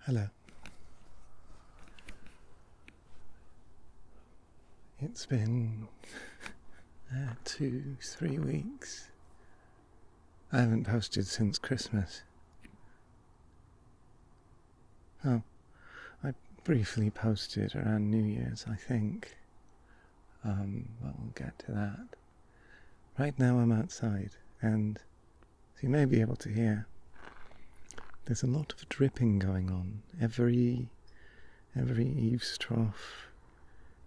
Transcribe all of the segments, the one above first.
Hello. It's been 2-3 weeks. I haven't posted since Christmas. Oh, I briefly posted around New Year's, I think. But we'll get to that. Right now I'm outside, and as you may be able to hear, there's a lot of dripping going on. Every eaves trough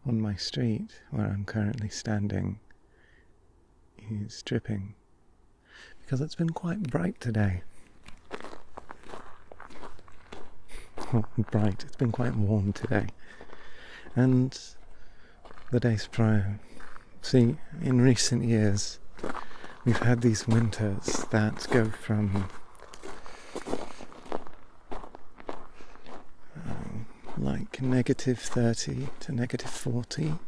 on my street, where I'm currently standing, is dripping. Because it's been quite bright today. Oh, bright. It's been quite warm today. And the days prior. See, in recent years, we've had these winters that go from like -30 to -40,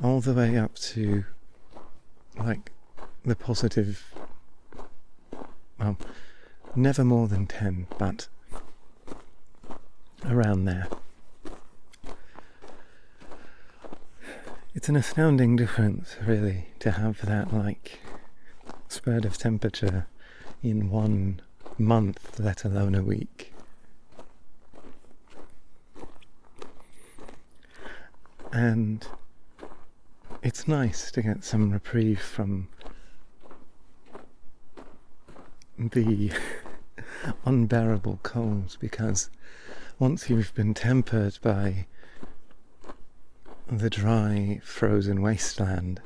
all the way up to like the positive, well, never more than 10, but around there. It's an astounding difference, really, to have that like spurt of temperature in 1 month, let alone a week. And it's nice to get some reprieve from the unbearable colds, because once you've been tempered by the dry, frozen wasteland,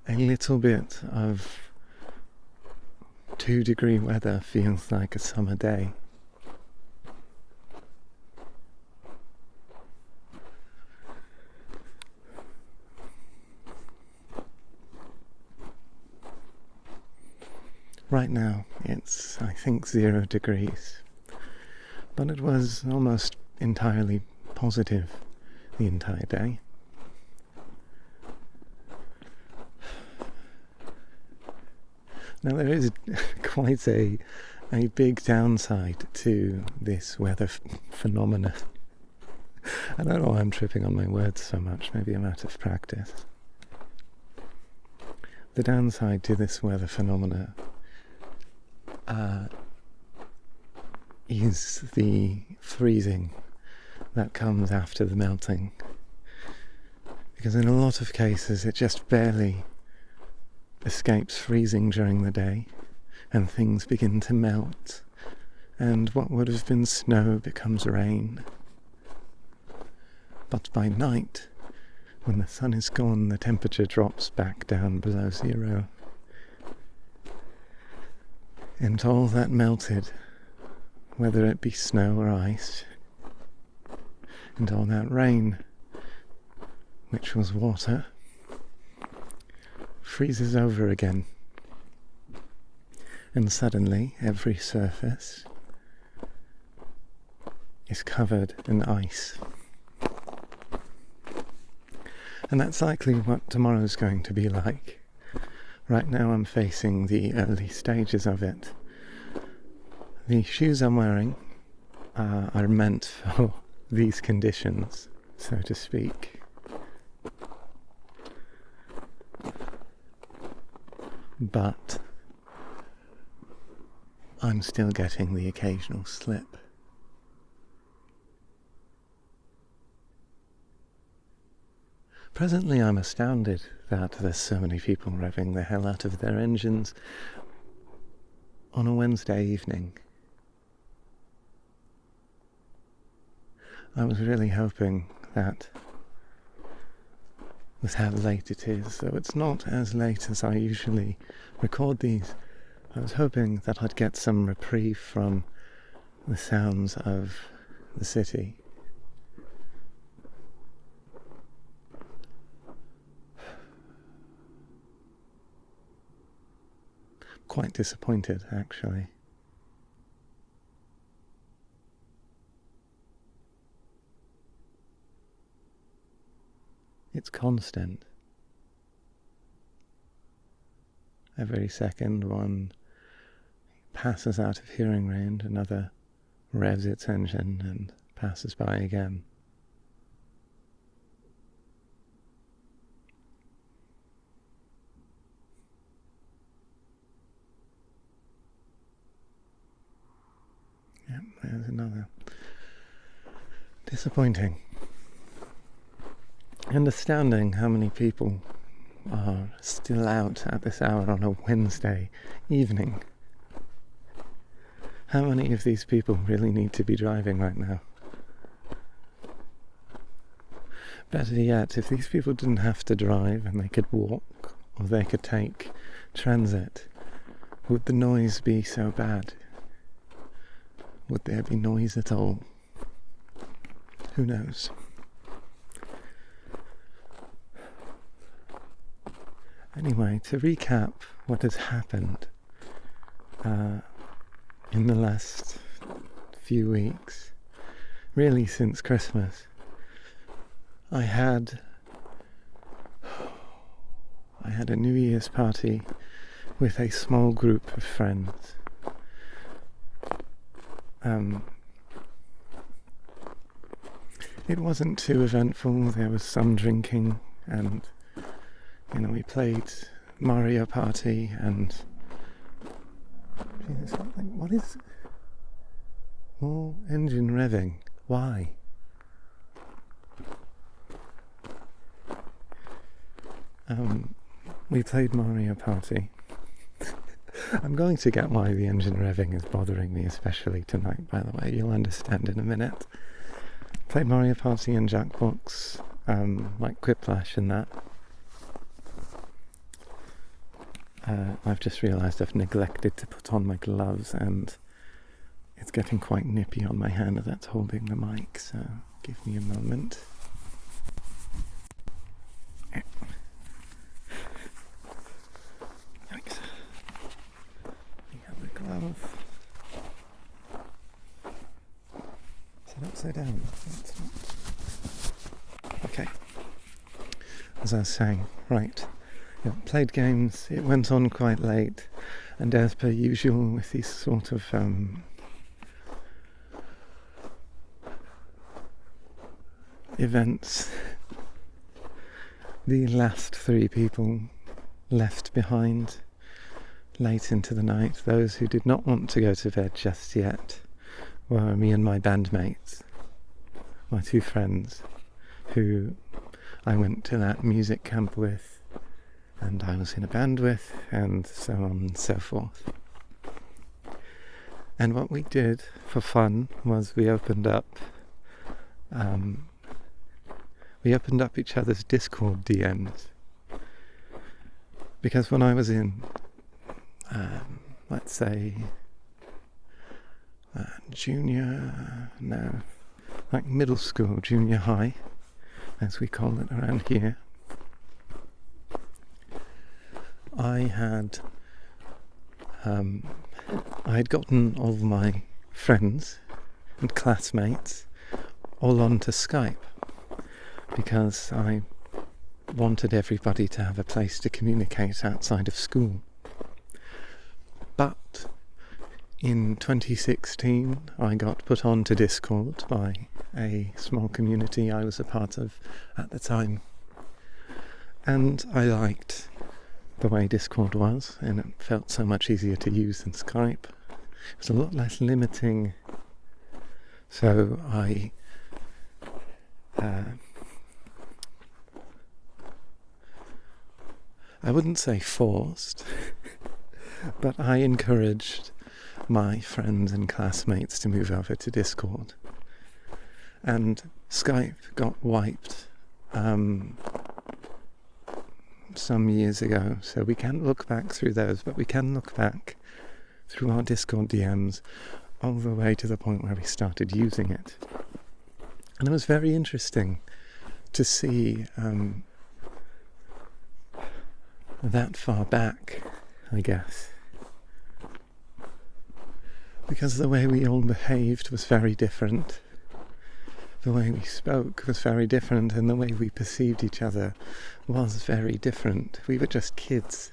a little bit of 2-degree weather feels like a summer day. Right now it's, I think, 0 degrees, but it was almost entirely positive the entire day. Now there is quite a big downside to this weather phenomena. I don't know why I'm tripping on my words so much, maybe I'm out of practice. The downside to this weather phenomena is the freezing that comes after the melting, because in a lot of cases it just barely escapes freezing during the day, and things begin to melt, and what would have been snow becomes rain. But by night, when the sun is gone, the temperature drops back down below 0. And all that melted, whether it be snow or ice, and all that rain, which was water, freezes over again. And suddenly every surface is covered in ice. And that's likely what tomorrow's going to be like. Right now I'm facing the early stages of it. The shoes I'm wearing are meant for these conditions, so to speak. But I'm still getting the occasional slip. Presently I'm astounded that there's so many people revving the hell out of their engines on a Wednesday evening. I was really hoping that, with how late it is, though it's not as late as I usually record these, I was hoping that I'd get some reprieve from the sounds of the city. Quite disappointed, actually. It's constant. Every second one passes out of hearing range, another revs its engine and passes by again. Yep, there's another. Disappointing. And astounding how many people are still out at this hour on a Wednesday evening. How many of these people really need to be driving right now? Better yet, if these people didn't have to drive and they could walk or they could take transit, would the noise be so bad? Would there be noise at all? Who knows? Anyway, to recap what has happened in the last few weeks, really since Christmas, I had a New Year's party with a small group of friends. It wasn't too eventful. There was some drinking and we played Mario Party and what is more engine revving? Why? We played Mario Party. I'm going to get why the engine revving is bothering me, especially tonight, by the way. You'll understand in a minute. Played Mario Party and Jackbox, like Quiplash and that. I've just realised I've neglected to put on my gloves and it's getting quite nippy on my hand that's holding the mic, so give me a moment. Yikes. We have the glove. Is it upside down? It's not. Okay. As I was saying, right. Played games, it went on quite late, and as per usual with these sort of events, the last three people left behind late into the night, those who did not want to go to bed just yet, were me and my bandmates, my two friends, who I went to that music camp with, and I was in a band with, and so on and so forth. And what we did for fun was we opened up each other's Discord DMs. Because when I was in, let's say, middle school, junior high, as we call it around here, I had gotten all my friends and classmates all onto Skype because I wanted everybody to have a place to communicate outside of school. But in 2016 I got put on to Discord by a small community I was a part of at the time, and I liked the way Discord was, and it felt so much easier to use than Skype. It was a lot less limiting, so I wouldn't say forced, but I encouraged my friends and classmates to move over to Discord, and Skype got wiped some years ago, so we can't look back through those, but we can look back through our Discord DMs all the way to the point where we started using it. And it was very interesting to see that far back, I guess, because the way we all behaved was very different. The way we spoke was very different, and the way we perceived each other was very different. We were just kids.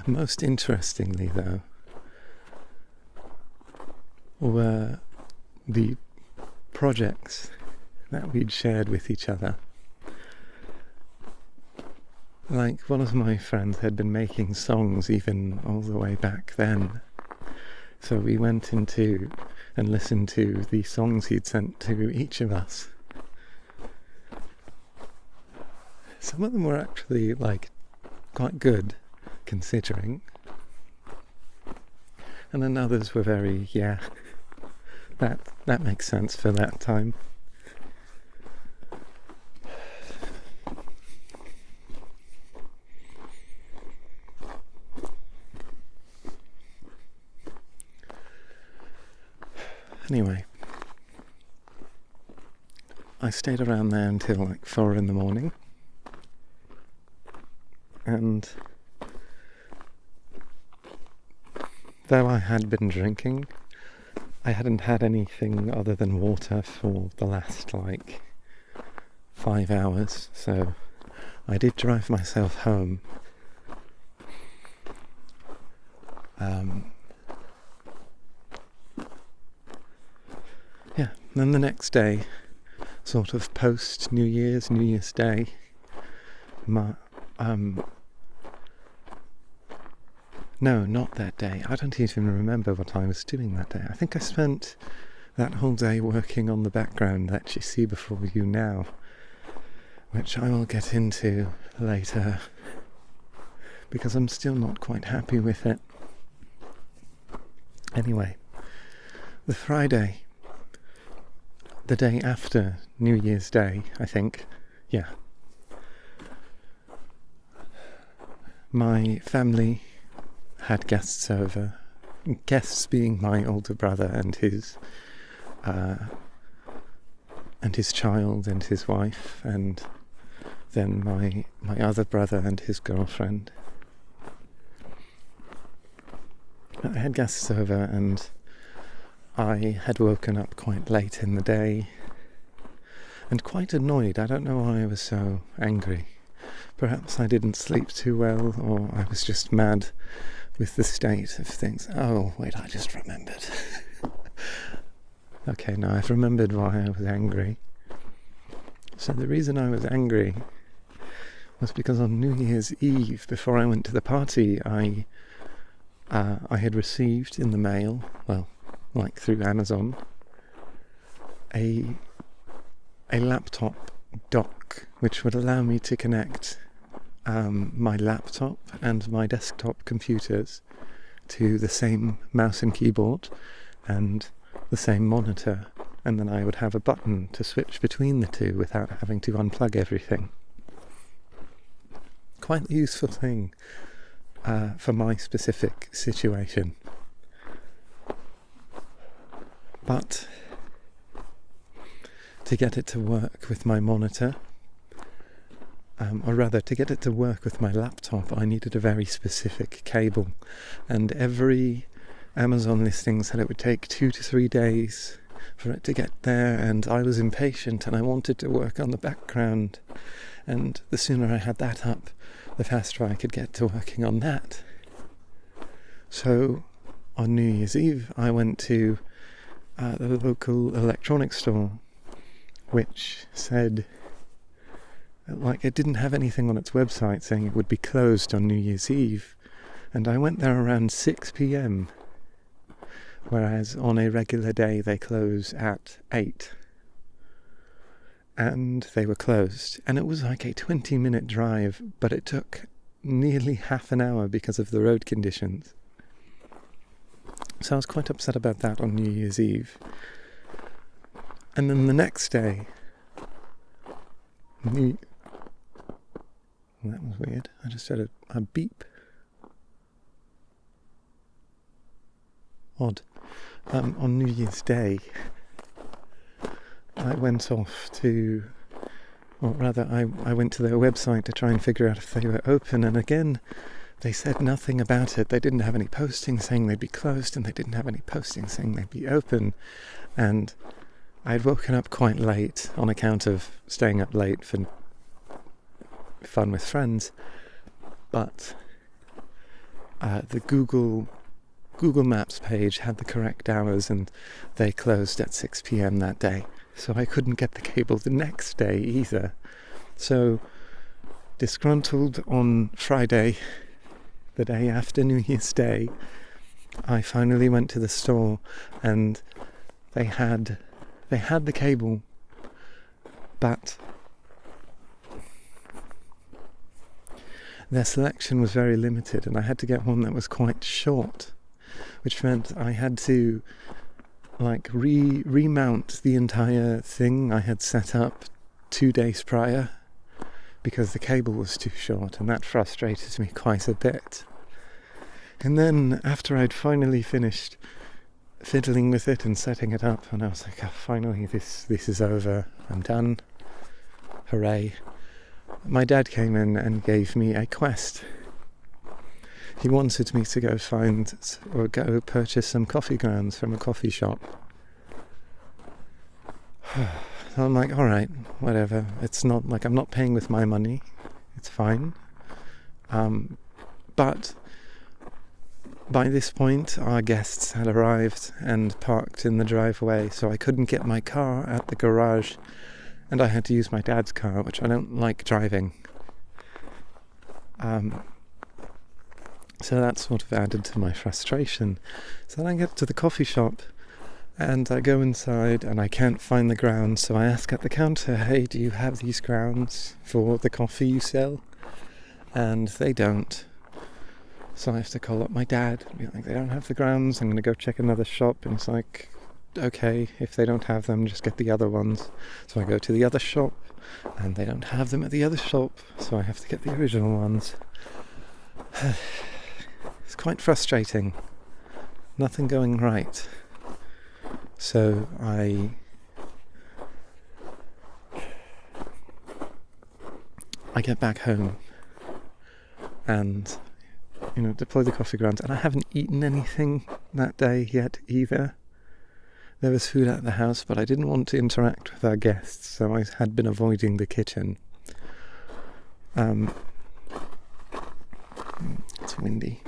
Most interestingly, though, were the projects that we'd shared with each other. Like, one of my friends had been making songs even all the way back then. So we went into and listened to the songs he'd sent to each of us. Some of them were actually, like, quite good, considering. And then others were very, that makes sense for that time. Anyway, I stayed around there until like 4 a.m, and though I had been drinking, I hadn't had anything other than water for the last 5 hours, so I did drive myself home. Then the next day, sort of post New Year's Day, no, not that day. I don't even remember what I was doing that day. I think I spent that whole day working on the background that you see before you now, which I will get into later, because I'm still not quite happy with it. Anyway, the Friday, the day after New Year's Day, I think, my family had guests over, guests being my older brother and his child and his wife, and then my other brother and his girlfriend. I had guests over, and I had woken up quite late in the day and quite annoyed. I don't know why I was so angry. Perhaps I didn't sleep too well, or I was just mad with the state of things. Oh, wait, I just remembered. Okay, now I've remembered why I was angry. So the reason I was angry was because on New Year's Eve, before I went to the party, I had received in the mail, through Amazon, a laptop dock which would allow me to connect my laptop and my desktop computers to the same mouse and keyboard and the same monitor, and then I would have a button to switch between the two without having to unplug everything. Quite a useful thing for my specific situation. But to get it to work with my monitor, or rather to get it to work with my laptop, I needed a very specific cable, and every Amazon listing said it would take 2 to 3 days for it to get there, and I was impatient and I wanted to work on the background, and the sooner I had that up, the faster I could get to working on that. So on New Year's Eve I went to the local electronics store, which said, it didn't have anything on its website saying it would be closed on New Year's Eve, and I went there around 6 p.m, whereas on a regular day they close at 8, and they were closed, and it was like a 20-minute drive, but it took nearly half an hour because of the road conditions. So I was quite upset about that on New Year's Eve. And then the next day, that was weird. I just had a beep. Odd. On New Year's Day, I went off to, or rather I went to their website to try and figure out if they were open, and again, they said nothing about it. They didn't have any postings saying they'd be closed, and they didn't have any postings saying they'd be open. And I'd woken up quite late on account of staying up late for fun with friends. But the Google Maps page had the correct hours, and they closed at 6 p.m. that day. So I couldn't get the cable the next day either. So, disgruntled on Friday, the day after New Year's Day, I finally went to the store, and they had the cable, but their selection was very limited, and I had to get one that was quite short, which meant I had to remount the entire thing I had set up 2 days prior, because the cable was too short, and that frustrated me quite a bit. And then after I'd finally finished fiddling with it and setting it up, and I was like, oh, finally this is over, I'm done, hooray, my dad came in and gave me a quest. He wanted me to go purchase some coffee grounds from a coffee shop. So I'm like, alright, whatever, it's not like I'm not paying with my money, it's fine. But by this point our guests had arrived and parked in the driveway, so I couldn't get my car at the garage, and I had to use my dad's car, which I don't like driving. So that sort of added to my frustration. So then I get to the coffee shop, and I go inside and I can't find the grounds, so I ask at the counter, hey, do you have these grounds for the coffee you sell? And they don't. So I have to call up my dad and be like, they don't have the grounds, I'm going to go check another shop. And he's like, okay, if they don't have them, just get the other ones. So I go to the other shop, and they don't have them at the other shop, so I have to get the original ones. It's quite frustrating. Nothing going right. So I get back home and, deploy the coffee grounds, and I haven't eaten anything that day yet either. There was food at the house, but I didn't want to interact with our guests, so I had been avoiding the kitchen. It's windy.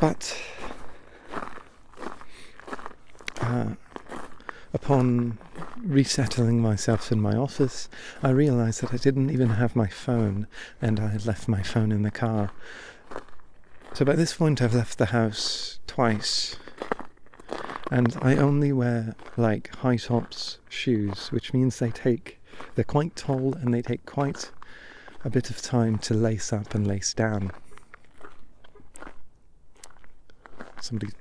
But upon resettling myself in my office, I realised that I didn't even have my phone, and I had left my phone in the car. So by this point I've left the house twice, and I only wear high tops shoes, which means they're quite tall, and they take quite a bit of time to lace up and lace down. Somebody's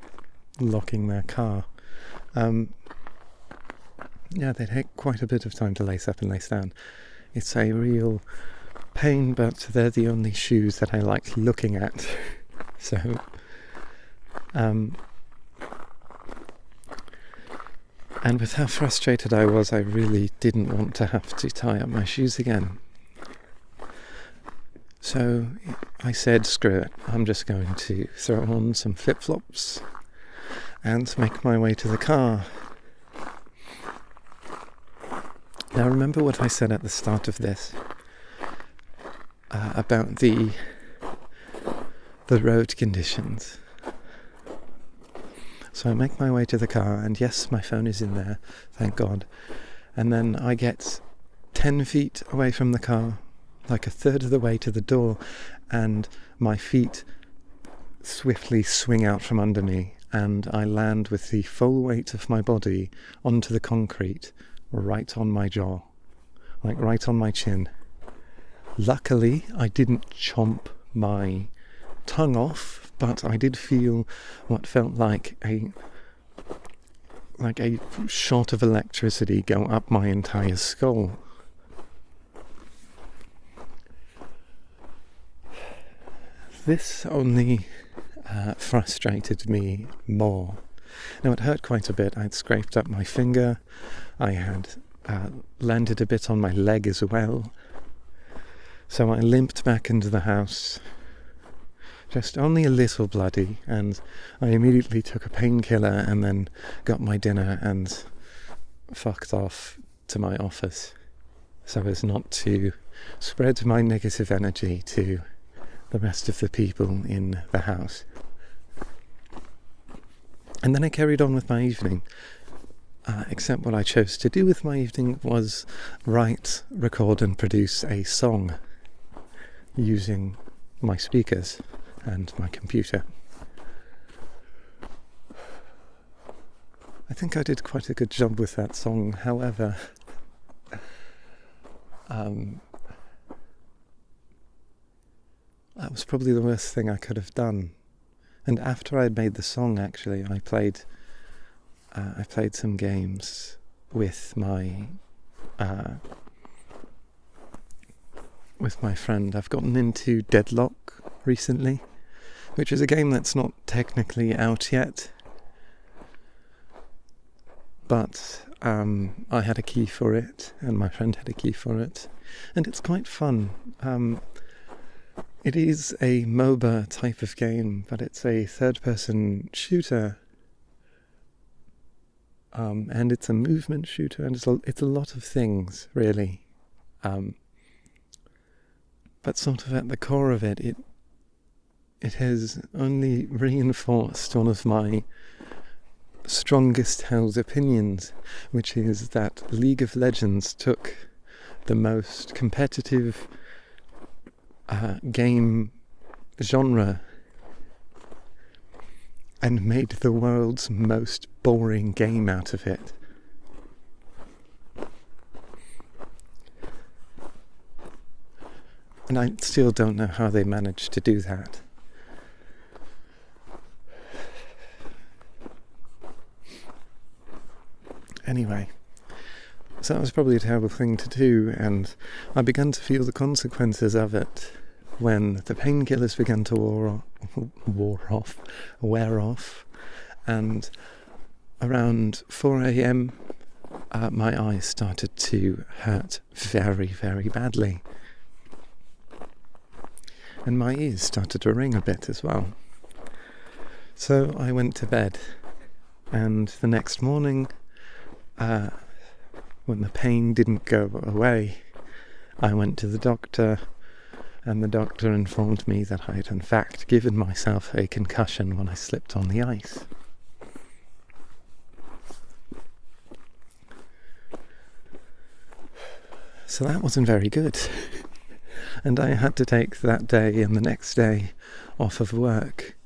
locking their car. They take quite a bit of time to lace up and lace down. It's a real pain, but they're the only shoes that I like looking at. So, and with how frustrated I was, I really didn't want to have to tie up my shoes again. So I said, screw it, I'm just going to throw on some flip-flops and make my way to the car. Now remember what I said at the start of this about the road conditions. So I make my way to the car, and yes, my phone is in there, thank God. And then I get 10 feet away from the car, like a third of the way to the door, and my feet swiftly swing out from under me, and I land with the full weight of my body onto the concrete, right on my jaw, right on my chin. Luckily, I didn't chomp my tongue off, but I did feel what felt like a shot of electricity go up my entire skull. This only frustrated me more. Now, it hurt quite a bit. I'd scraped up my finger. I had landed a bit on my leg as well. So I limped back into the house, just only a little bloody, and I immediately took a painkiller and then got my dinner and fucked off to my office so as not to spread my negative energy to the rest of the people in the house. And then I carried on with my evening, except what I chose to do with my evening was write, record and produce a song using my speakers and my computer. I think I did quite a good job with that song, however, that was probably the worst thing I could have done. And after I'd made the song, actually, I played some games with my friend. I've gotten into Deadlock recently, which is a game that's not technically out yet, but I had a key for it, and my friend had a key for it, and it's quite fun. It is a MOBA type of game, but it's a third-person shooter, and it's a movement shooter, and it's a lot of things, really. But sort of at the core of it, it has only reinforced one of my strongest held opinions, which is that League of Legends took the most competitive game genre and made the world's most boring game out of it. And I still don't know how they managed to do that. Anyway, so that was probably a terrible thing to do, and I began to feel the consequences of it when the painkillers began to wear off, and around 4 a.m. My eyes started to hurt very, very badly. And my ears started to ring a bit as well. So I went to bed, and the next morning, when the pain didn't go away, I went to the doctor, and the doctor informed me that I had in fact given myself a concussion when I slipped on the ice. So that wasn't very good. And I had to take that day and the next day off of work.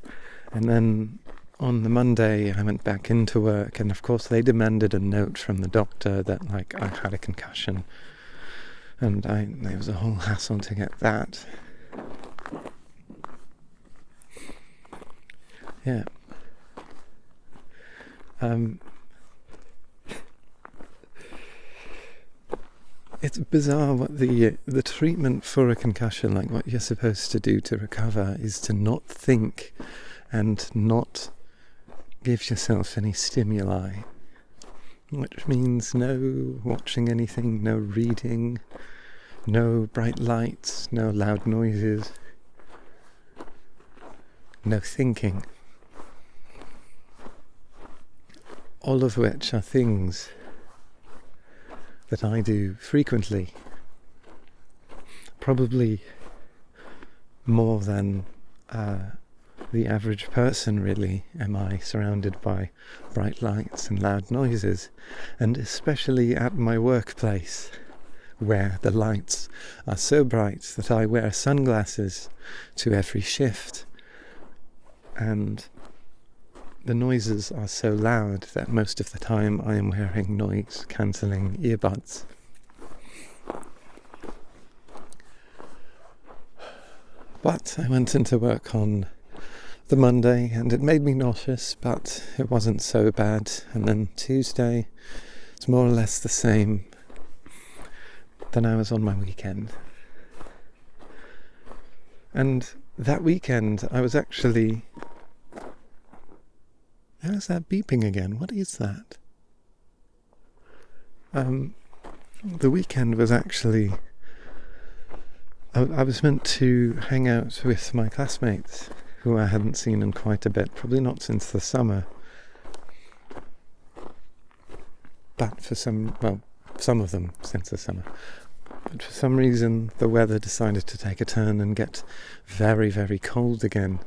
And then on the Monday I went back into work, and of course they demanded a note from the doctor that I had a concussion. And there was a whole hassle to get that. Yeah. It's bizarre what the treatment for a concussion, like what you're supposed to do to recover, is to not think and not give yourself any stimuli, which means no watching anything, no reading, no bright lights, no loud noises, no thinking. All of which are things that I do frequently, probably more than the average person, really. Am I surrounded by bright lights and loud noises, and especially at my workplace, where the lights are so bright that I wear sunglasses to every shift, and the noises are so loud that most of the time I am wearing noise-cancelling earbuds. But I went into work on the Monday and it made me nauseous, but it wasn't so bad. And then Tuesday, it's more or less the same. Then I was on my weekend. And that weekend I was actually... How's that beeping again? What is that? The weekend was actually... I was meant to hang out with my classmates, who I hadn't seen in quite a bit, probably not since the summer. But for some of them since the summer. But for some reason the weather decided to take a turn and get very, very cold again.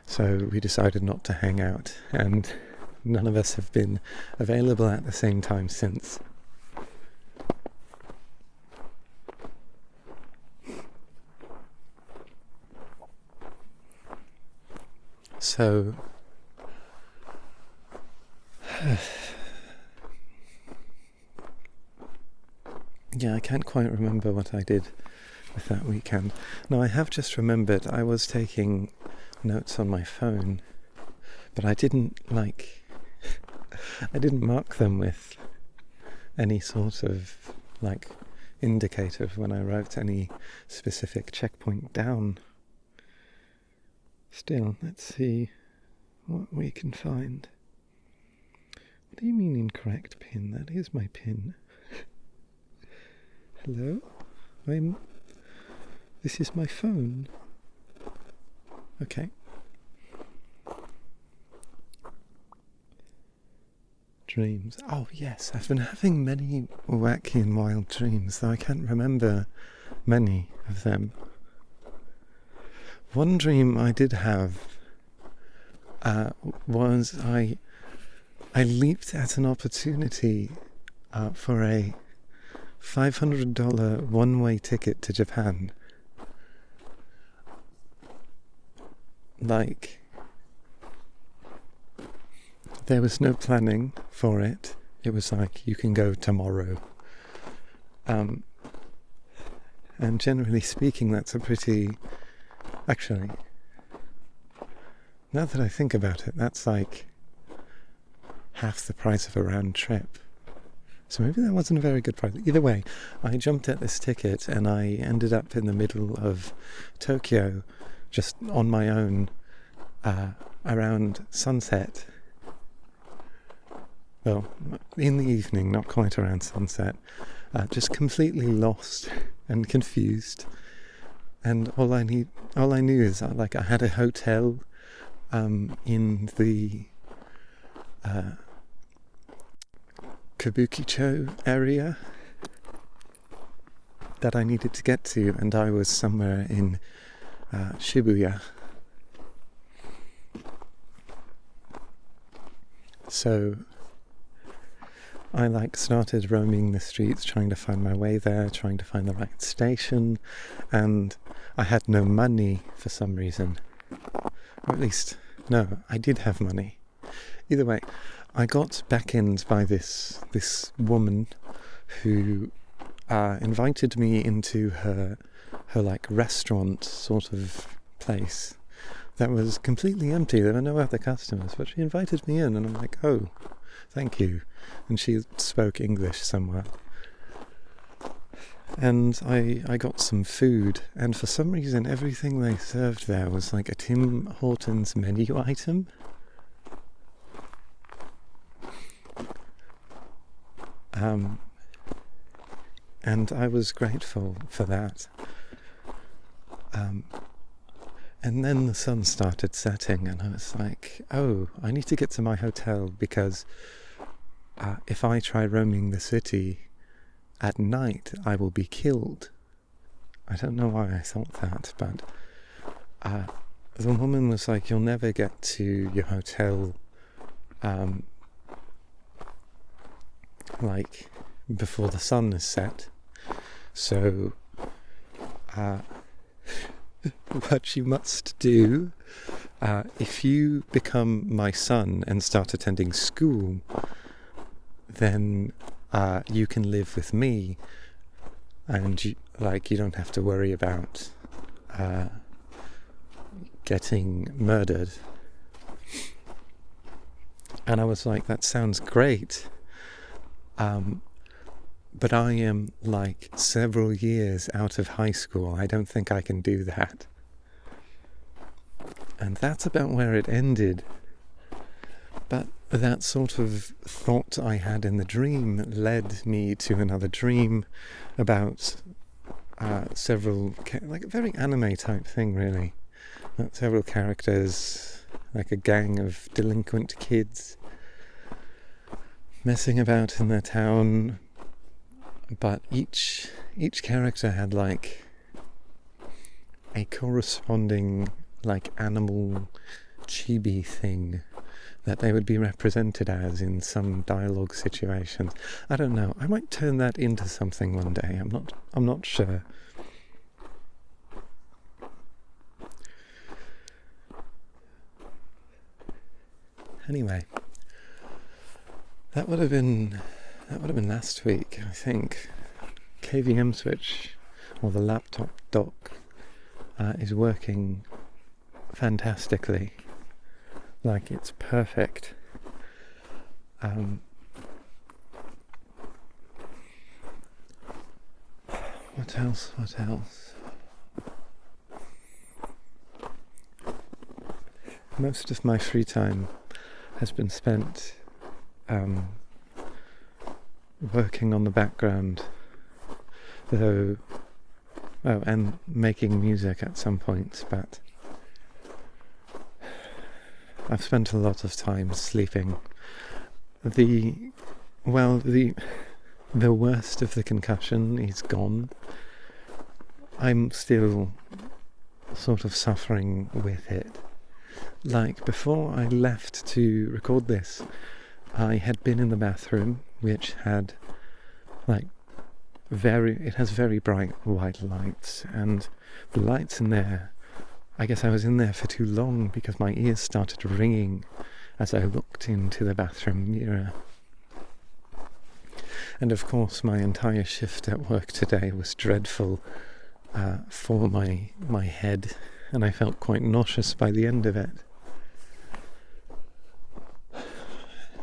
So we decided not to hang out, and none of us have been available at the same time since. So yeah, I can't quite remember what I did with that weekend. No, I have just remembered I was taking notes on my phone, but I didn't mark them with any sort of indicator when I wrote any specific checkpoint down. Still, let's see what we can find. What do you mean incorrect pin? That is my pin. Hello? This is my phone. Okay. Dreams. Oh yes, I've been having many wacky and wild dreams, though I can't remember many of them. One dream I did have was I leaped at an opportunity for a $500 one-way ticket to Japan. There was no planning for it. It was like, you can go tomorrow. And generally speaking, that's a pretty... Actually, now that I think about it, that's like half the price of a round trip. So maybe that wasn't a very good price. Either way, I jumped at this ticket and I ended up in the middle of Tokyo, just on my own, around sunset. Well, in the evening, not quite around sunset. Just completely lost and confused. And all I knew is I had a hotel in the Kabukicho area that I needed to get to, and I was somewhere in Shibuya. So I started roaming the streets, trying to find my way there, trying to find the right station, and I had no money for some reason. Or at least, no, I did have money. Either way, I got back-ended by this woman who invited me into her restaurant sort of place that was completely empty. There were no other customers, but she invited me in, and I'm like, oh, thank you. And she spoke English somewhat. And I got some food, and for some reason everything they served there was like a Tim Hortons menu item. And I was grateful for that. And then the sun started setting, and I was like, oh, I need to get to my hotel, because if I try roaming the city at night, I will be killed. I don't know why I thought that, but the woman was like, you'll never get to your hotel before the sun is set. So what you must do, if you become my son and start attending school, then you can live with me, and you don't have to worry about getting murdered. And I was like, that sounds great, but I am several years out of high school. I don't think I can do that. And that's about where it ended. But that sort of thought I had in the dream led me to another dream about several, very anime type thing, really. Several characters, like a gang of delinquent kids messing about in their town, but each character had like a corresponding like animal chibi thing that they would be represented as in some dialogue situations. I don't know. I might turn that into something one day. I'm not sure. Anyway, that would have been last week, I think. KVM switch, or the laptop dock, is working fantastically. Like, it's perfect. What else? Most of my free time has been spent working on the background, though, and making music at some points, but I've spent a lot of time sleeping. The worst of the concussion is gone. I'm still sort of suffering with it. Like, before I left to record this, I had been in the bathroom, which had it has very bright white lights, and the lights in there, I guess I was in there for too long because my ears started ringing as I looked into the bathroom mirror. And of course my entire shift at work today was dreadful for my head, and I felt quite nauseous by the end of it.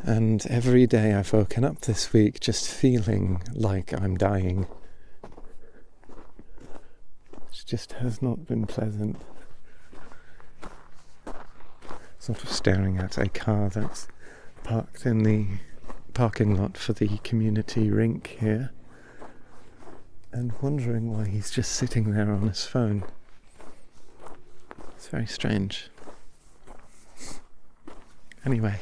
And every day I've woken up this week just feeling like I'm dying. It just has not been pleasant. Sort of staring at a car that's parked in the parking lot for the community rink here, and wondering why he's just sitting there on his phone. It's very strange. Anyway.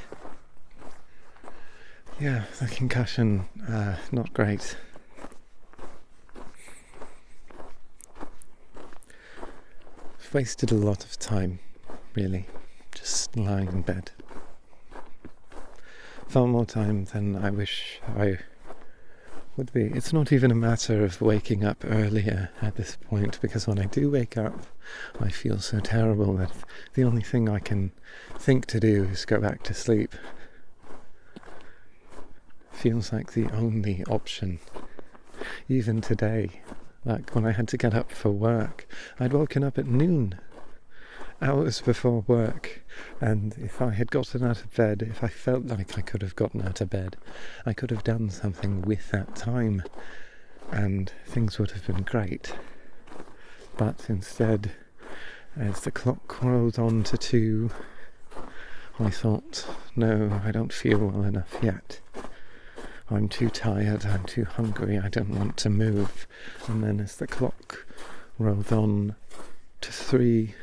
Yeah, the concussion, not great. I've wasted a lot of time, really, just lying in bed. Far more time than I wish I would be. It's not even a matter of waking up earlier at this point, because when I do wake up, I feel so terrible that the only thing I can think to do is go back to sleep. Feels like the only option. Even today, like when I had to get up for work, I'd woken up at noon, hours before work, and if I had gotten out of bed, if I felt like I could have gotten out of bed, I could have done something with that time, and things would have been great. But instead, as the clock rolled on to 2, I thought, no, I don't feel well enough yet. I'm too tired, I'm too hungry, I don't want to move. And then as the clock rolled on to 3,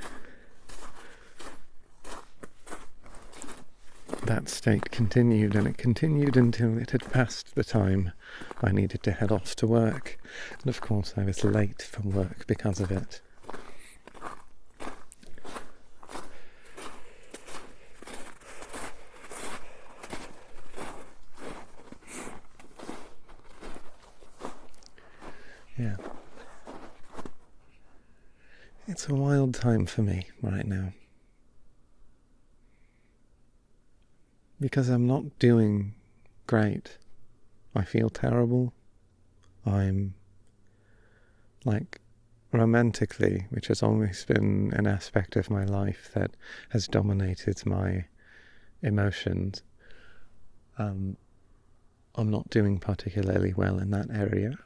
that state continued, and it continued until it had passed the time I needed to head off to work. And of course I was late for work because of it. Yeah. It's a wild time for me right now. Because I'm not doing great. I feel terrible. I'm romantically, which has always been an aspect of my life that has dominated my emotions. I'm not doing particularly well in that area.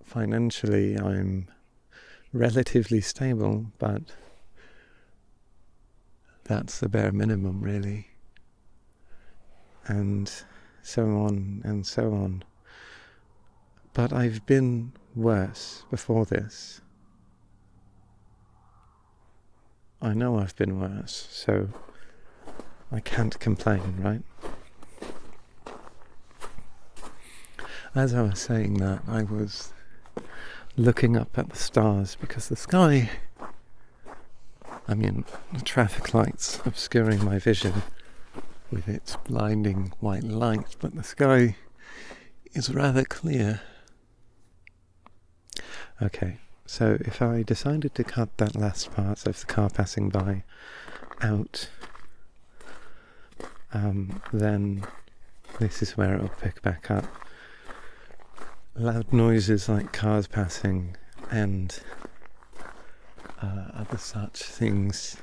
Financially, I'm relatively stable, but that's the bare minimum, really. And so on and so on. But I've been worse before this. I know I've been worse, so I can't complain, right? As I was saying that, I was looking up at the stars because the sky, the traffic lights obscuring my vision with its blinding white light, but the sky is rather clear. Okay, so if I decided to cut that last part of the car passing by out, then this is where it'll pick back up. Loud noises like cars passing and other such things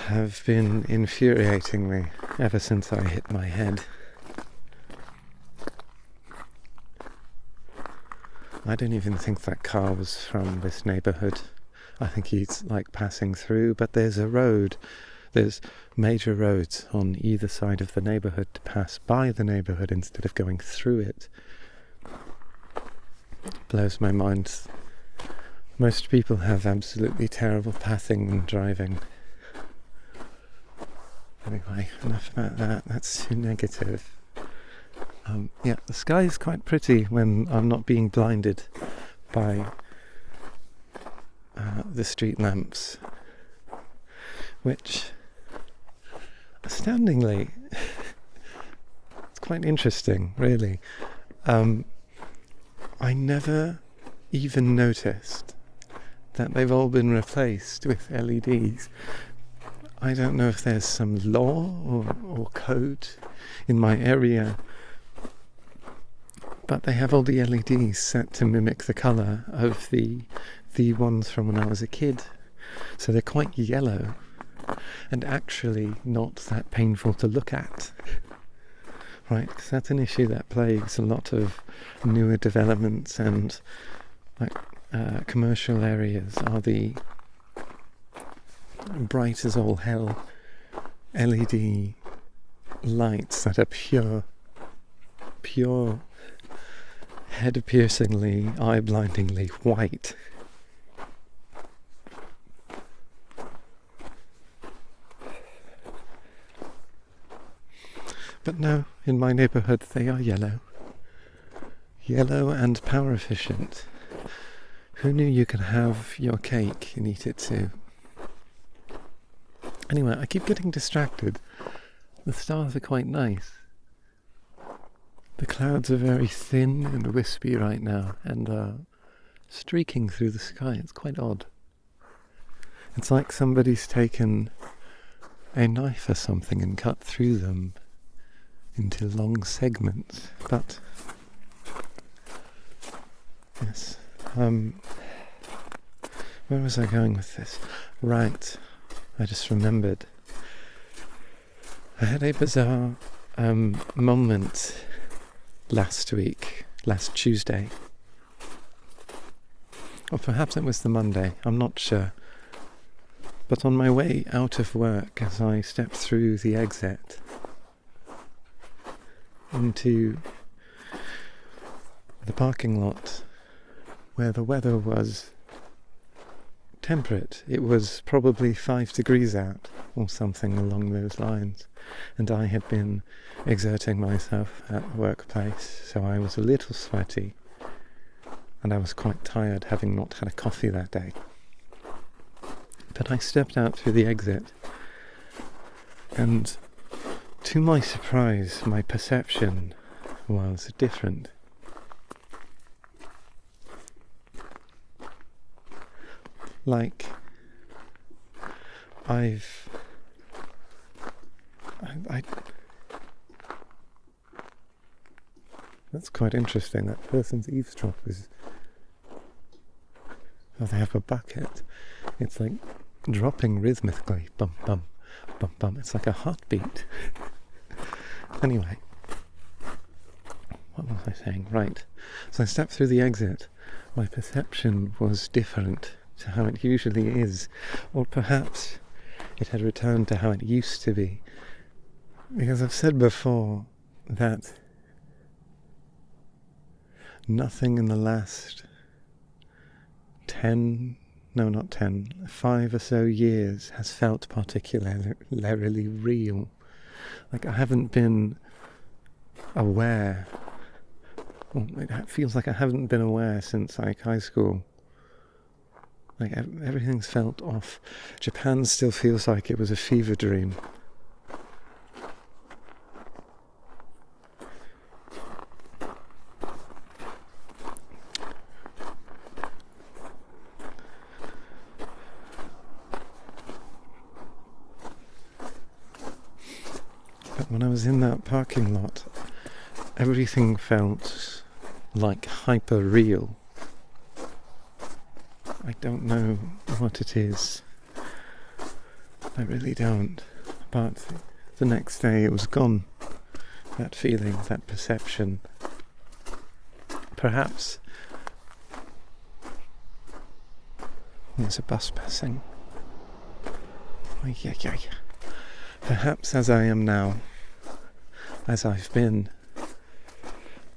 have been infuriating me ever since I hit my head. I don't even think that car was from this neighbourhood. I think he's passing through, but there's a road. There's major roads on either side of the neighbourhood to pass by the neighbourhood instead of going through it. Blows my mind. Most people have absolutely terrible pathing and driving. Anyway, enough about that. That's too negative. The sky is quite pretty when I'm not being blinded by the street lamps, which, astoundingly, it's quite interesting, really. I never even noticed that they've all been replaced with LEDs. I don't know if there's some law or code in my area, but they have all the LEDs set to mimic the colour of the ones from when I was a kid. So they're quite yellow and actually not that painful to look at. Right, because that's an issue that plagues a lot of newer developments and commercial areas are the bright as all hell LED lights that are pure head-piercingly, eye-blindingly white. But no, in my neighbourhood they are yellow. Yellow and power efficient. Who knew you could have your cake and eat it too? Anyway, I keep getting distracted. The stars are quite nice. The clouds are very thin and wispy right now and streaking through the sky. It's quite odd. It's like somebody's taken a knife or something and cut through them into long segments. But yes, where was I going with this? Right, I just remembered. I had a bizarre moment last Tuesday. Or perhaps it was the Monday, I'm not sure. But on my way out of work, as I stepped through the exit into the parking lot where the weather was temperate, it was probably 5 degrees out or something along those lines, and I had been exerting myself at the workplace, so I was a little sweaty and I was quite tired, having not had a coffee that day. But I stepped out through the exit, and to my surprise, my perception was different. Like, that's quite interesting. That person's eavesdrop is, they have a bucket. It's like dropping rhythmically, bum bum, bum bum. It's like a heartbeat. Anyway, what was I saying? Right. So I stepped through the exit. My perception was different to how it usually is, or perhaps it had returned to how it used to be. Because I've said before that nothing in the last 5 or so years has felt particularly real. Like, I haven't been aware Well, it feels like I haven't been aware since like high school. Like everything's felt off. Japan still feels like it was a fever dream. But when I was in that parking lot, everything felt like hyper real. I don't know what it is. I really don't. But the next day it was gone. That feeling, that perception. Perhaps there's a bus passing. Perhaps as I am now, as I've been,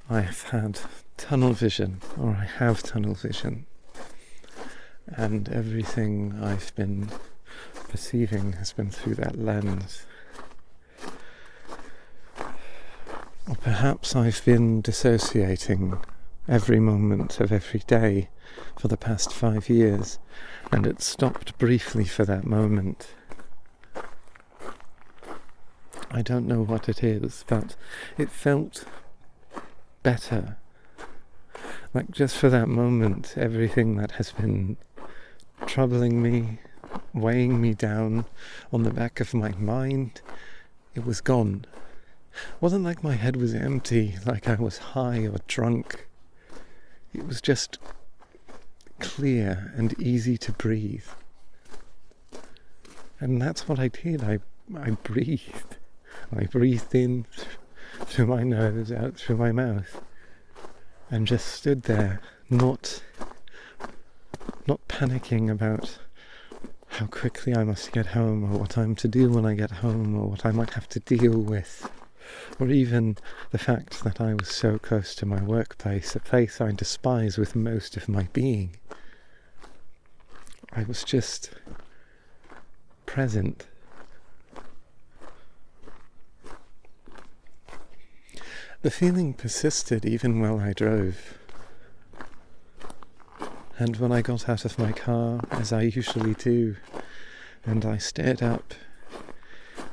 I have had tunnel vision, or I have tunnel vision. And everything I've been perceiving has been through that lens. Or perhaps I've been dissociating every moment of every day for the past 5 years, and it stopped briefly for that moment. I don't know what it is, but it felt better. Like just for that moment, everything that has been troubling me, weighing me down on the back of my mind, it was gone. It wasn't like my head was empty, like I was high or drunk. It was just clear and easy to breathe. And that's what I did. I breathed. I breathed in through my nose, out through my mouth, and just stood there, not panicking about how quickly I must get home, or what I'm to do when I get home, or what I might have to deal with, or even the fact that I was so close to my workplace, a place I despise with most of my being. I was just present. The feeling persisted even while I drove. And when I got out of my car, as I usually do, and I stared up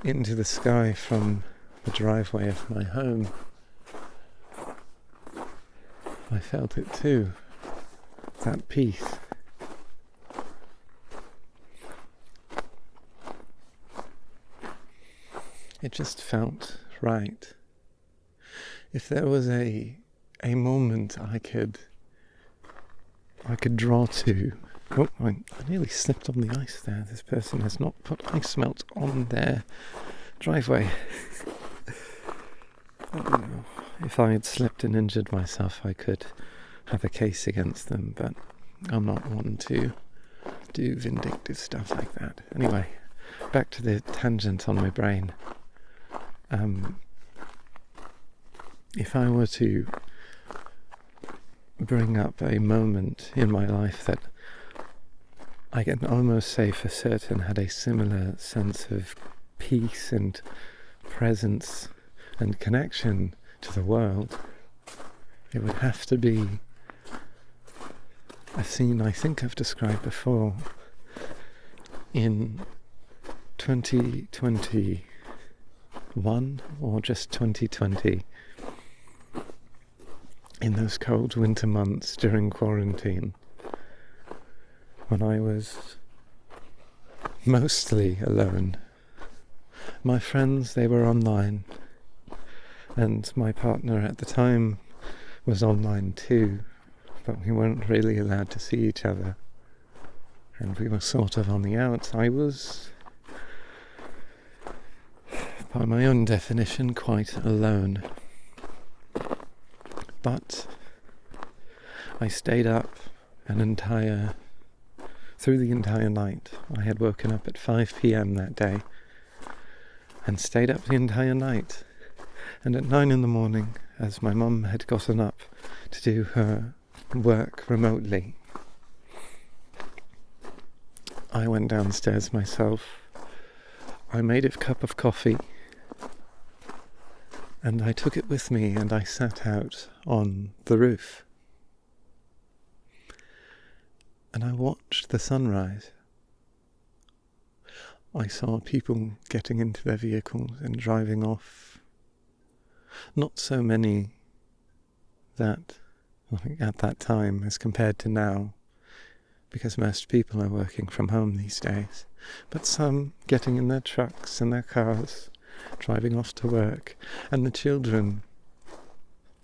into the sky from the driveway of my home, I felt it too, that peace. It just felt right. If there was a moment I could draw to. Oh, I nearly slipped on the ice there. This person has not put ice melt on their driveway. If I had slipped and injured myself, I could have a case against them, but I'm not one to do vindictive stuff like that. Anyway, back to the tangent on my brain. If I were to bring up a moment in my life that I can almost say for certain had a similar sense of peace and presence and connection to the world, it would have to be a scene I think I've described before in 2021 or just 2020. In those cold winter months during quarantine, when I was mostly alone. My friends, they were online, and my partner at the time was online too, but we weren't really allowed to see each other, and we were sort of on the outs. I was, by my own definition, quite alone. But I stayed up through the entire night. I had woken up at 5 p.m. that day and stayed up the entire night. And at 9 in the morning, as my mum had gotten up to do her work remotely, I went downstairs myself. I made a cup of coffee, And I took it with me and I sat out on the roof. And I watched the sunrise. I saw people getting into their vehicles and driving off. Not so many that, at that time as compared to now, because most people are working from home these days, but some getting in their trucks and their cars, driving off to work, and the children,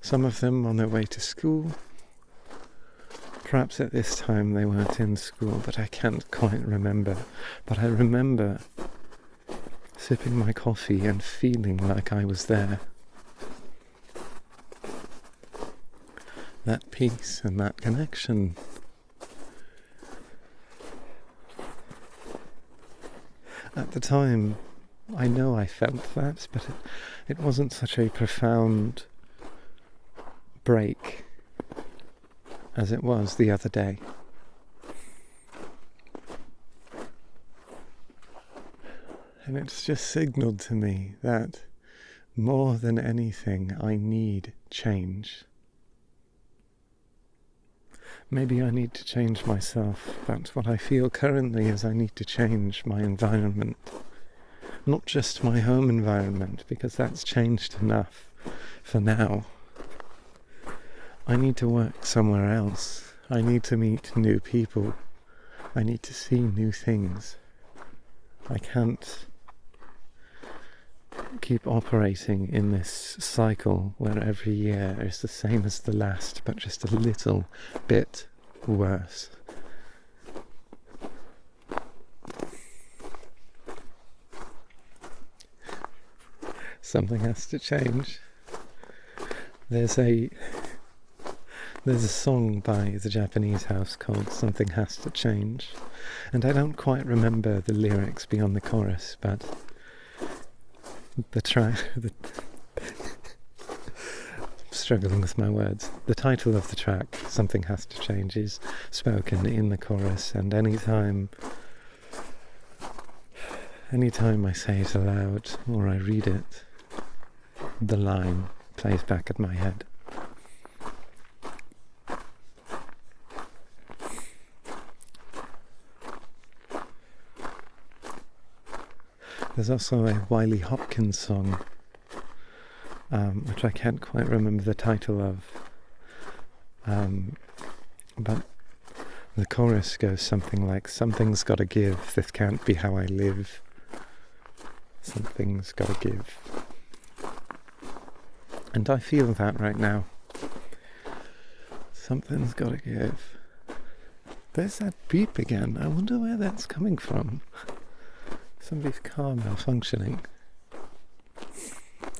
some of them on their way to school. Perhaps at this time they weren't in school, but I can't quite remember. But I remember sipping my coffee and feeling like I was there. That peace and that connection. At the time, I know I felt that, but it wasn't such a profound break as it was the other day. And it's just signaled to me that more than anything, I need change. Maybe I need to change myself, but what I feel currently is I need to change my environment. Not just my home environment, because that's changed enough for now. I need to work somewhere else. I need to meet new people. I need to see new things. I can't keep operating in this cycle where every year is the same as the last, but just a little bit worse. Something has to change. There's a song by the Japanese house called Something Has to Change, and I don't quite remember the lyrics beyond the chorus, but I'm struggling with my words. The title of the track, Something Has to Change, is spoken in the chorus, and anytime I say it aloud or I read it, the line plays back at my head. There's also a Wiley Hopkins song, which I can't quite remember the title of, but the chorus goes something like, "Something's gotta give, this can't be how I live. Something's gotta give." And I feel that right now. Something's gotta give. There's that beep again. I wonder where that's coming from. Somebody's car malfunctioning.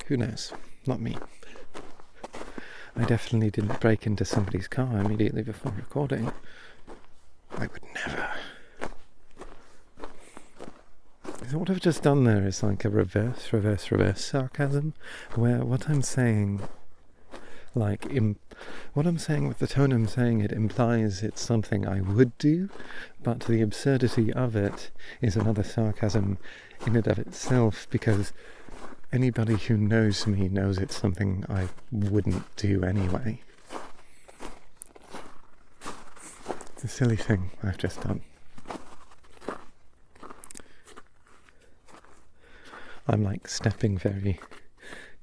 Who knows? Not me. I definitely didn't break into somebody's car immediately before recording. I would never. So what I've just done there is like a reverse sarcasm, where what I'm saying, what I'm saying with the tone I'm saying it implies it's something I would do, but the absurdity of it is another sarcasm in and of itself, because anybody who knows me knows it's something I wouldn't do anyway. It's a silly thing I've just done. I'm stepping very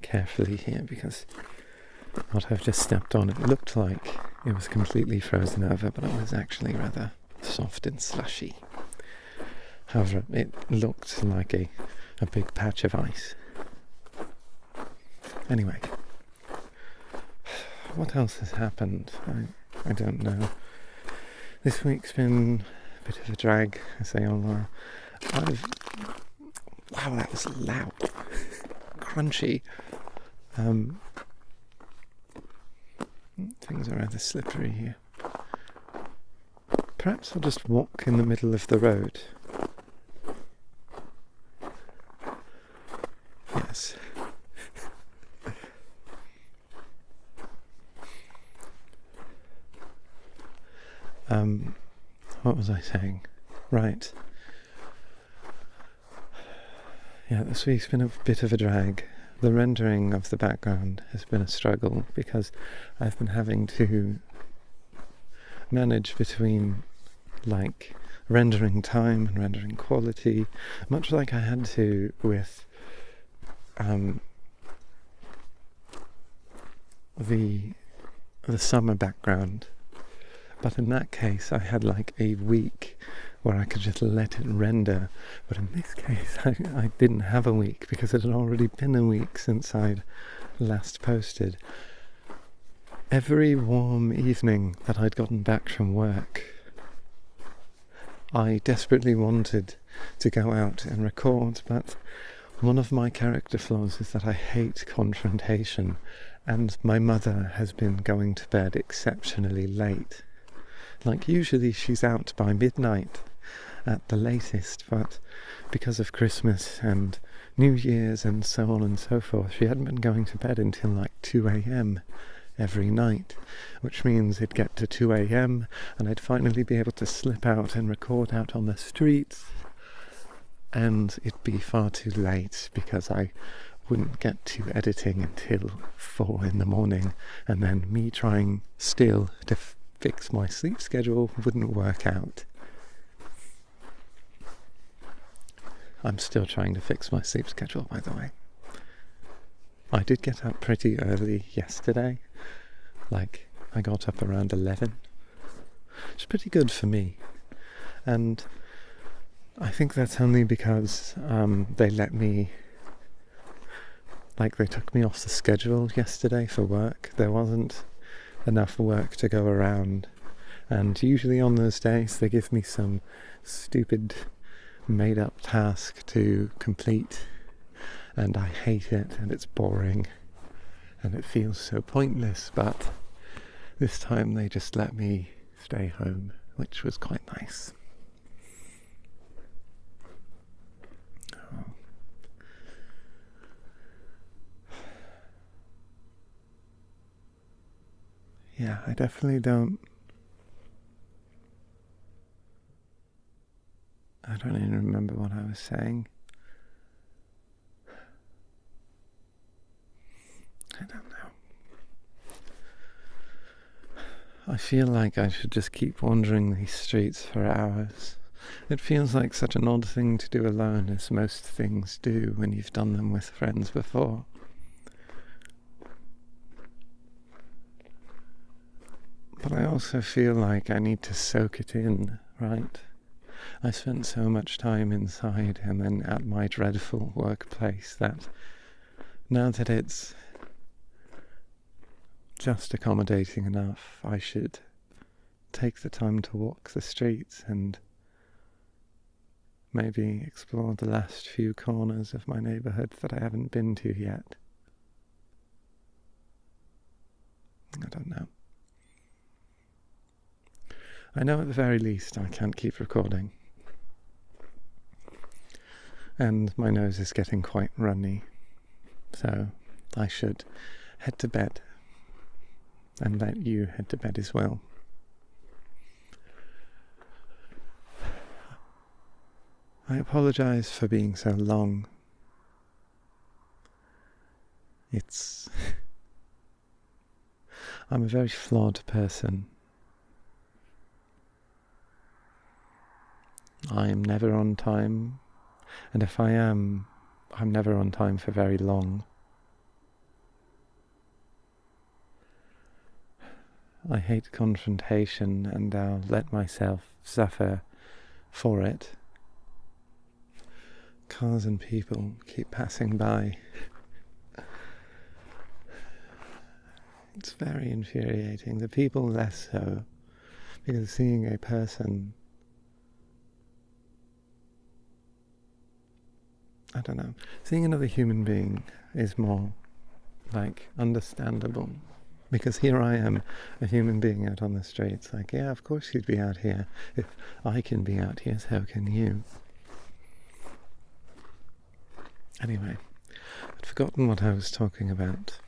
carefully here because what I've just stepped on, it looked like it was completely frozen over, but it was actually rather soft and slushy. However, it looked like a big patch of ice. Anyway, what else has happened? I don't know. This week's been a bit of a drag, as they all are. Wow, that was loud. Crunchy. Things are rather slippery here. Perhaps I'll just walk in the middle of the road. Yes. What was I saying? Right. Yeah, this week's been a bit of a drag. the rendering of the background has been a struggle because I've been having to manage between like rendering time and rendering quality, much like I had to with the summer background. But in that case I had like a week where I could just let it render, but in this case I didn't have a week because it had already been a week since I'd last posted. Every warm evening that I'd gotten back from work, I desperately wanted to go out and record, but one of my character flaws is that I hate confrontation, and my mother has been going to bed exceptionally late. Like, usually she's out by midnight at the latest, but because of Christmas and New Year's and so on and so forth, she hadn't been going to bed until like 2 a.m. every night, which means it'd get to 2 a.m. and I'd finally be able to slip out and record out on the streets, and it'd be far too late because I wouldn't get to editing until 4 in the morning, and then me trying still to fix my sleep schedule wouldn't work out. I'm still trying to fix my sleep schedule, by the way. I did get up pretty early yesterday. Like, I got up around 11. It's pretty good for me. And I think that's only because they let me... Like, they took me off the schedule yesterday for work. There wasn't enough work to go around. And usually on those days they give me some stupid made-up task to complete. And I hate it, and it's boring. And it feels so pointless, but this time they just let me stay home, which was quite nice. Yeah, I definitely don't... I don't even remember what I was saying. I don't know. I feel like I should just keep wandering these streets for hours. It feels like such an odd thing to do alone, as most things do when you've done them with friends before. But I also feel like I need to soak it in, right? I spent so much time inside and then at my dreadful workplace that now that it's just accommodating enough, I should take the time to walk the streets and maybe explore the last few corners of my neighbourhood that I haven't been to yet. I don't know. I know at the very least I can't keep recording. And my nose is getting quite runny, so I should head to bed and let you head to bed as well. I apologise for being so long. I'm a very flawed person. I'm never on time, and if I am, I'm never on time for very long. I hate confrontation, and I'll let myself suffer for it. Cars and people keep passing by. It's very infuriating. The people less so, because seeing a person, I don't know, seeing another human being is more, like, understandable. Because here I am, a human being out on the streets, like, yeah, of course you'd be out here. If I can be out here, so can you. Anyway, I'd forgotten what I was talking about.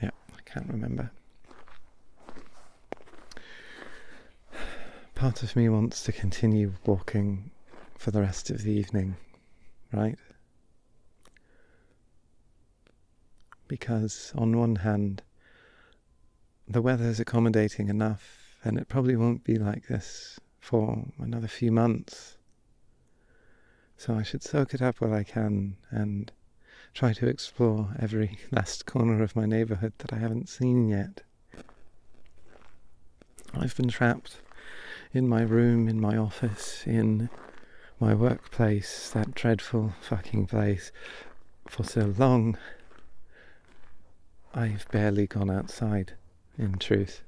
Yeah, I can't remember. part of me wants to continue walking for the rest of the evening, right? Because on one hand, the weather's accommodating enough, and it probably won't be like this for another few months. So I should soak it up while I can and try to explore every last corner of my neighbourhood that I haven't seen yet. I've been trapped in my room, in my office, in my workplace, that dreadful fucking place, for so long. I've barely gone outside, in truth.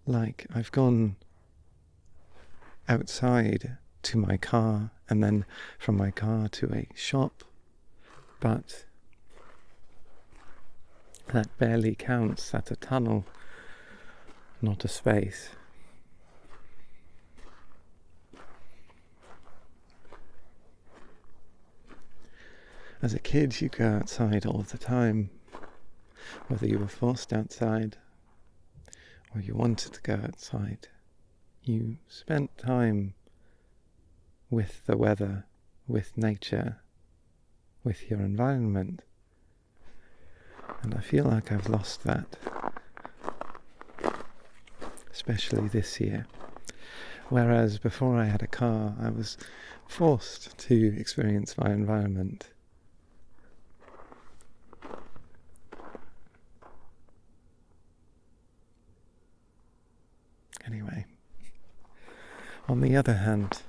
Like, I've gone outside to my car, and then from my car to a shop, but that barely counts. That's a tunnel, not a space. As a kid, you go outside all the time, whether you were forced outside or you wanted to go outside. You spent time with the weather, with nature, with your environment. And I feel like I've lost that, especially this year. Whereas before I had a car, I was forced to experience my environment. Anyway, on the other hand,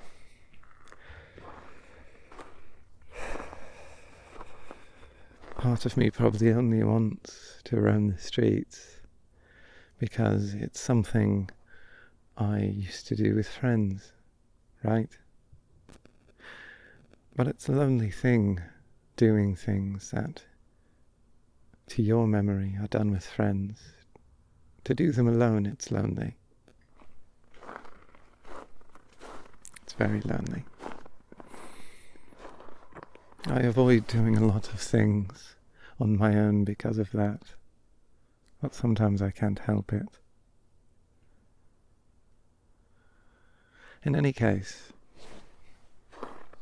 part of me probably only wants to roam the streets because it's something I used to do with friends, right? But it's a lonely thing doing things that, to your memory, are done with friends. To do them alone, it's lonely. It's very lonely. I avoid doing a lot of things on my own because of that, but sometimes I can't help it. In any case,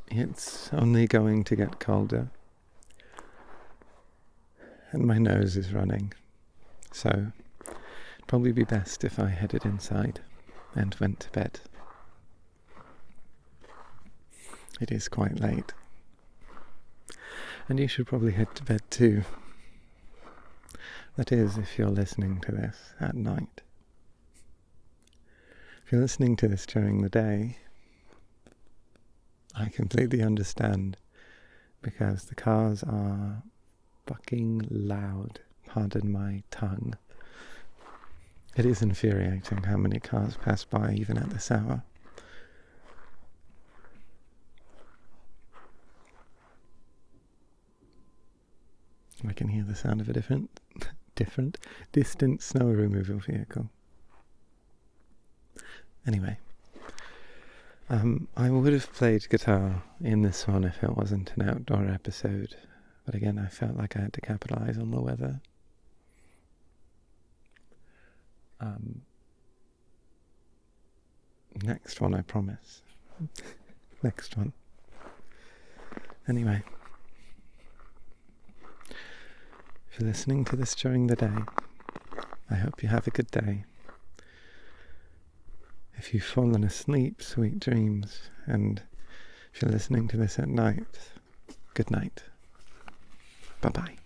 it's only going to get colder, and my nose is running, so it'd probably be best if I headed inside and went to bed. It is quite late. And you should probably head to bed too. That is, if you're listening to this at night. If you're listening to this during the day, I completely understand, because the cars are fucking loud. Pardon my tongue. It is infuriating how many cars pass by even at this hour. I can hear the sound of a distant snow removal vehicle. Anyway, I would have played guitar in this one if it wasn't an outdoor episode, but again I felt like I had to capitalise on the weather. Next one, I promise. Next one. Anyway. If you're listening to this during the day, I hope you have a good day. If you've fallen asleep, sweet dreams. And if you're listening to this at night, good night. Bye-bye.